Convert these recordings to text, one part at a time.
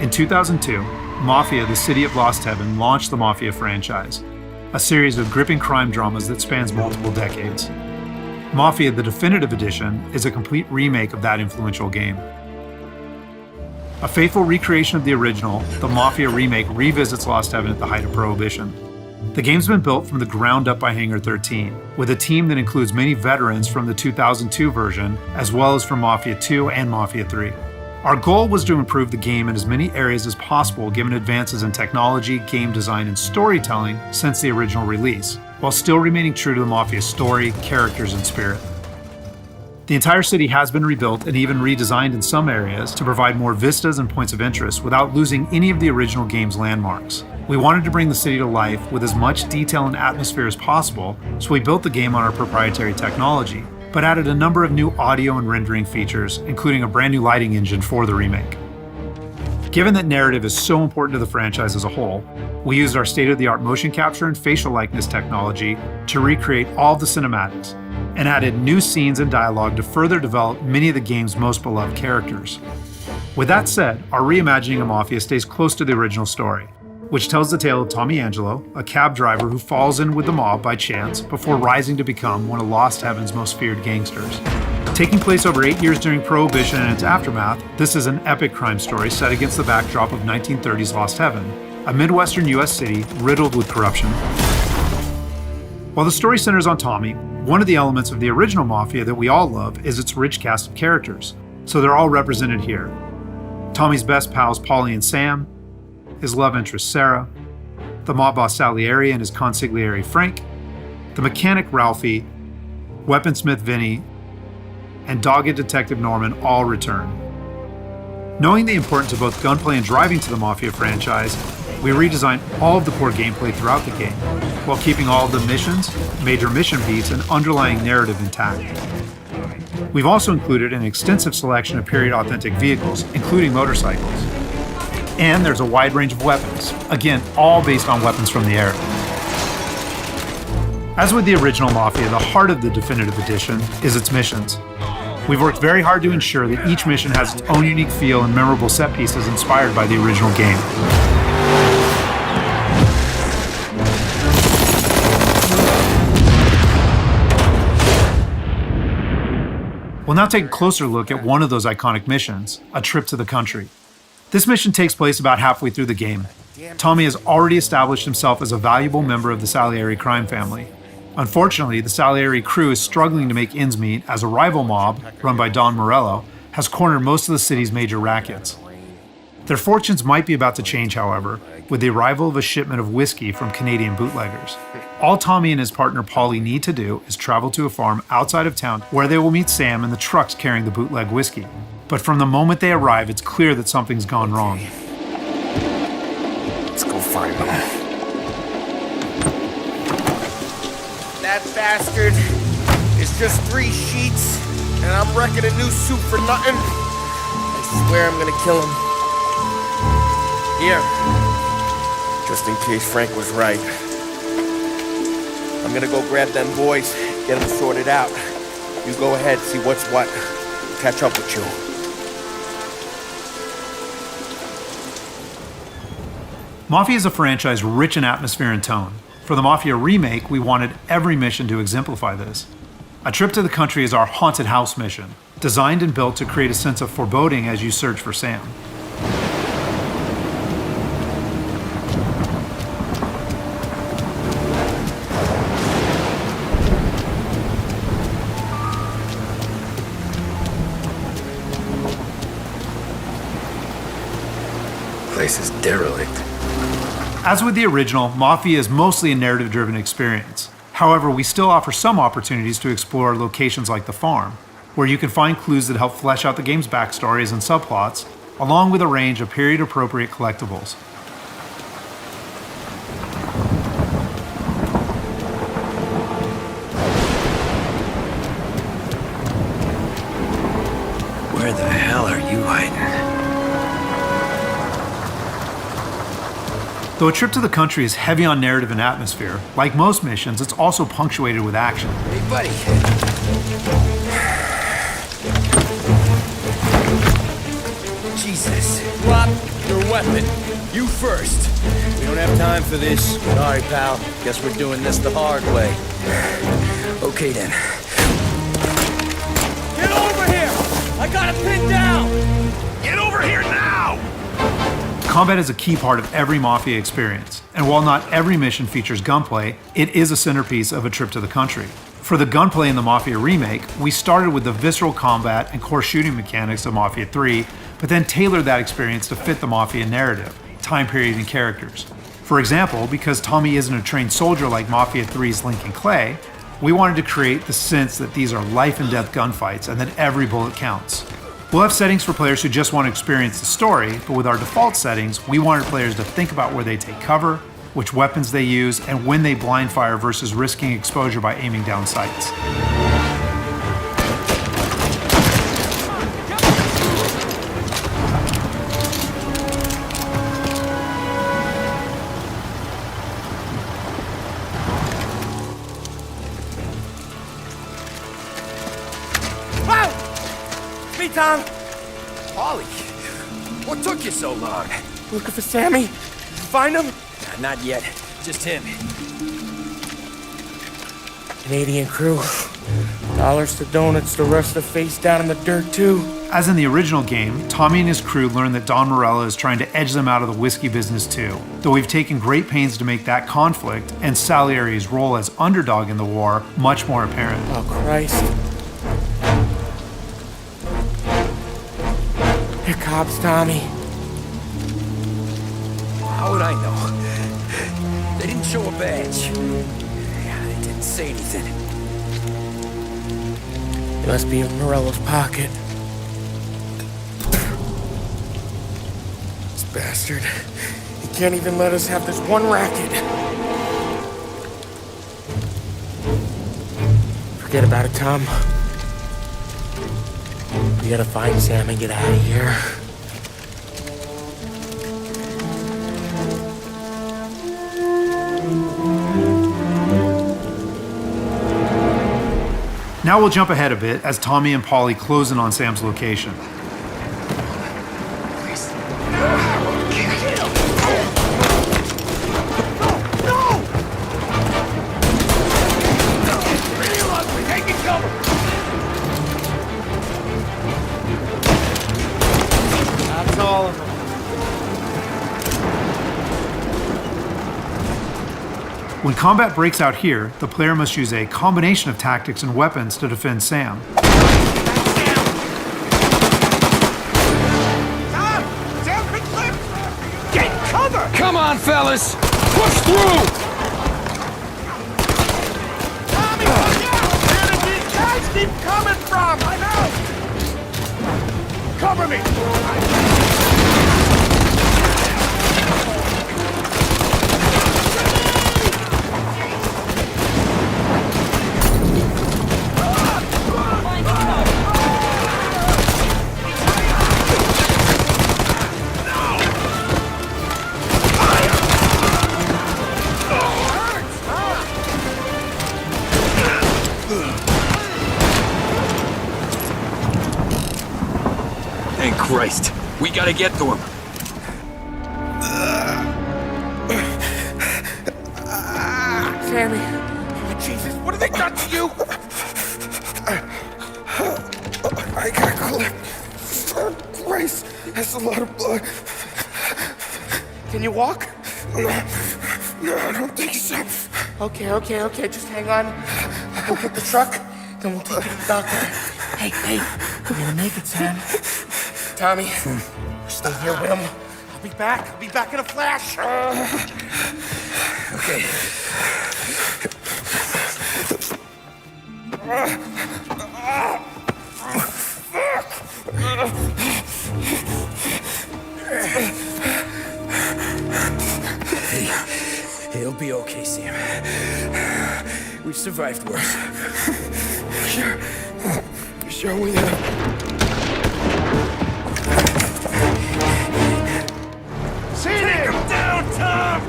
In 2002, Mafia: The City of Lost Heaven launched the Mafia franchise, a series of gripping crime dramas that spans multiple decades. Mafia: The Definitive Edition is a complete remake of that influential game. A faithful recreation of the original, the Mafia remake revisits Lost Heaven at the height of Prohibition. The game's been built from the ground up by Hangar 13, with a team that includes many veterans from the 2002 version, as well as from Mafia 2 and Mafia 3. Our goal was to improve the game in as many areas as possible given advances in technology, game design, and storytelling since the original release, while still remaining true to the Mafia story, characters, and spirit. The entire city has been rebuilt and even redesigned in some areas to provide more vistas and points of interest without losing any of the original game's landmarks. We wanted to bring the city to life with as much detail and atmosphere as possible, so we built the game on our proprietary technology, but added a number of new audio and rendering features, including a brand new lighting engine for the remake. Given that narrative is so important to the franchise as a whole, we used our state-of-the-art motion capture and facial likeness technology to recreate all of the cinematics, and added new scenes and dialogue to further develop many of the game's most beloved characters. With that said, our reimagining of Mafia stays close to the original story, which tells the tale of Tommy Angelo, a cab driver who falls in with the mob by chance before rising to become one of Lost Heaven's most feared gangsters. Taking place over 8 years during Prohibition and its aftermath, this is an epic crime story set against the backdrop of 1930s Lost Heaven, a Midwestern US city riddled with corruption. While the story centers on Tommy, one of the elements of the original Mafia that we all love is its rich cast of characters, so they're all represented here. Tommy's best pals Paulie and Sam, his love interest Sarah, the mob boss Salieri and his consigliere Frank, the mechanic Ralphie, weaponsmith Vinny, and dogged detective Norman all return. Knowing the importance of both gunplay and driving to the Mafia franchise, we redesigned all of the core gameplay throughout the game, while keeping all of the missions, major mission beats, and underlying narrative intact. We've also included an extensive selection of period-authentic vehicles, including motorcycles. And there's a wide range of weapons, again, all based on weapons from the era. As with the original Mafia, the heart of the Definitive Edition is its missions. We've worked very hard to ensure that each mission has its own unique feel and memorable set pieces inspired by the original game. We'll now take a closer look at one of those iconic missions, A Trip to the Country. This mission takes place about halfway through the game. Tommy has already established himself as a valuable member of the Salieri crime family. Unfortunately, the Salieri crew is struggling to make ends meet as a rival mob, run by Don Morello, has cornered most of the city's major rackets. Their fortunes might be about to change, however, with the arrival of a shipment of whiskey from Canadian bootleggers. All Tommy and his partner Paulie need to do is travel to a farm outside of town where they will meet Sam and the trucks carrying the bootleg whiskey. But from the moment they arrive, it's clear that something's gone wrong. Let's go find them. That bastard is just 3 sheets, and I'm wrecking a new suit for nothing. I swear I'm gonna kill him. Here, just in case Frank was right. I'm gonna go grab them boys, get them sorted out. You go ahead, see what's what. Catch up with you. Mafia is a franchise rich in atmosphere and tone. For the Mafia remake, we wanted every mission to exemplify this. A Trip to the Country is our haunted house mission, designed and built to create a sense of foreboding as you search for Sam. Place is derelict. As with the original, Mafia is mostly a narrative-driven experience. However, we still offer some opportunities to explore locations like the farm, where you can find clues that help flesh out the game's backstories and subplots, along with a range of period-appropriate collectibles. Where the hell are you hiding? Though A Trip to the Country is heavy on narrative and atmosphere, like most missions, it's also punctuated with action. Hey, buddy. Jesus. Drop your weapon. You first. We don't have time for this. Sorry, pal. Guess we're doing this the hard way. Okay then. Get over here! I got it pinned down! Get over here now! Combat is a key part of every Mafia experience, and while not every mission features gunplay, it is a centerpiece of a trip to the country. For the gunplay in the Mafia remake, we started with the visceral combat and core shooting mechanics of Mafia 3, but then tailored that experience to fit the Mafia narrative, time period, and characters. For example, because Tommy isn't a trained soldier like Mafia 3's Lincoln Clay, we wanted to create the sense that these are life and death gunfights and that every bullet counts. We'll have settings for players who just want to experience the story, but with our default settings, we wanted players to think about where they take cover, which weapons they use, and when they blind fire versus risking exposure by aiming down sights. Me, Tom. Ollie, what took you so long? Looking for Sammy? Find him? Not yet. Just him. Canadian crew. Dollars to donuts to rust the face down in the dirt, too. As in the original game, Tommy and his crew learn that Don Morello is trying to edge them out of the whiskey business too, though we've taken great pains to make that conflict and Salieri's role as underdog in the war much more apparent. Oh, Christ. They're cops, Tommy. How would I know? They didn't show a badge. Yeah, they didn't say anything. It must be in Morello's pocket. This bastard. He can't even let us have this one racket. Forget about it, Tom. We gotta find Sam and get out of here. Now we'll jump ahead a bit as Tommy and Polly close in on Sam's location. That's all of them. When combat breaks out here, the player must use a combination of tactics and weapons to defend Sam. Get cover! Come on, fellas! Push through! Tommy, look out! Where did these guys keep coming from? I know! Cover me! Thank Christ. We gotta get to him. Sammy. Oh, Jesus, what have they done to you? I got clipped. Oh, Christ, that's a lot of blood. Can you walk? No, I don't think so. Okay, just hang on. We'll get the truck, then we'll take you to the doctor. Hey, we're gonna make it, Sam. Tommy, stay here with him. I'll be back in a flash. Okay. Hey, it'll be okay, Sam. We've survived worse. Sure we have. Take him down, Tom!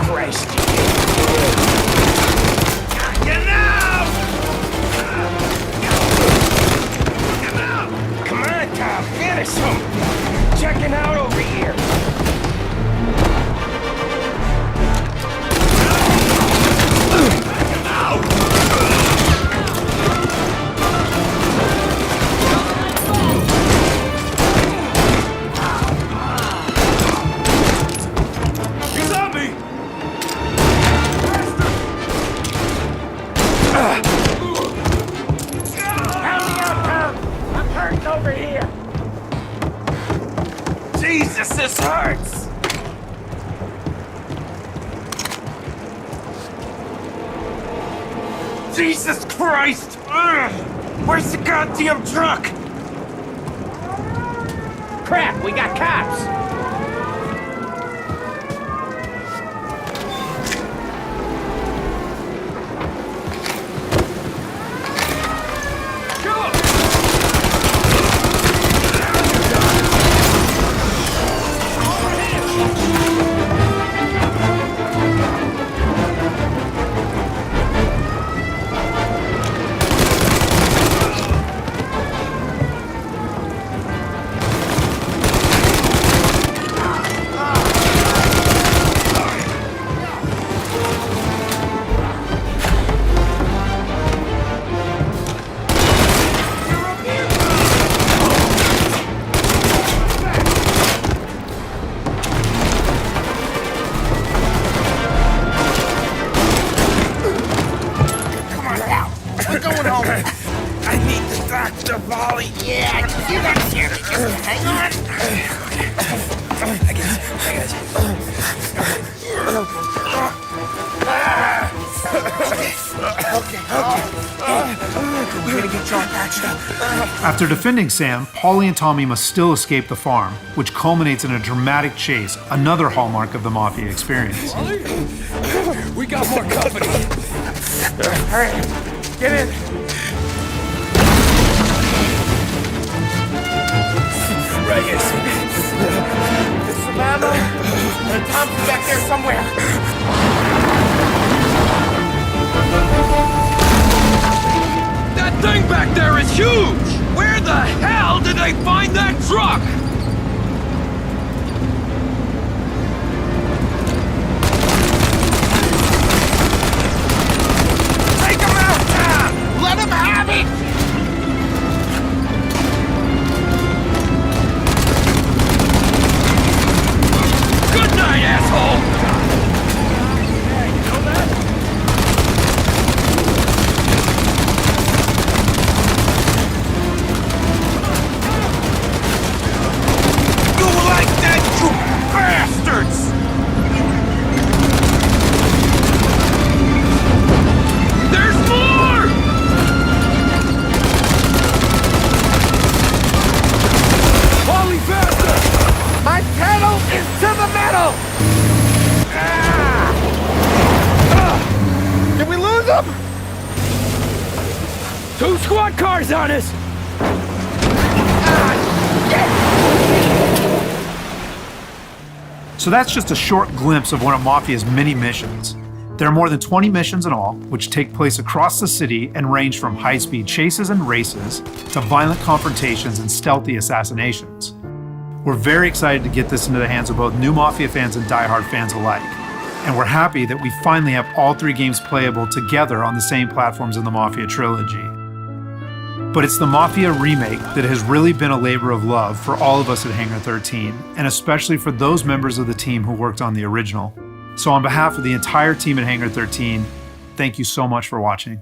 Christ. I'm hurting over here. Jesus, this hurts. Jesus Christ! Ugh. Where's the goddamn truck? Crap, we got cops! Yeah, you got here. Just hang on. I guess. Okay. We're gonna get you all patched up. After defending Sam, Paulie and Tommy must still escape the farm, which culminates in a dramatic chase, another hallmark of the Mafia experience. We got more company. All right, get in. Right here. There's some ammo and a Thompson back there somewhere. That thing back there is huge! Where the hell did they find that truck? Take him out, Tom! Let him have it! Good night, asshole! Two squad cars on us! So that's just a short glimpse of one of Mafia's many missions. There are more than 20 missions in all, which take place across the city and range from high-speed chases and races to violent confrontations and stealthy assassinations. We're very excited to get this into the hands of both new Mafia fans and die-hard fans alike. And we're happy that we finally have all three games playable together on the same platforms in the Mafia trilogy. But it's the Mafia remake that has really been a labor of love for all of us at Hangar 13, and especially for those members of the team who worked on the original. So on behalf of the entire team at Hangar 13, thank you so much for watching.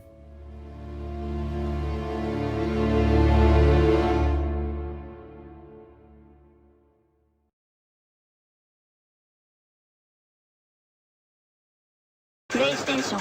PlayStation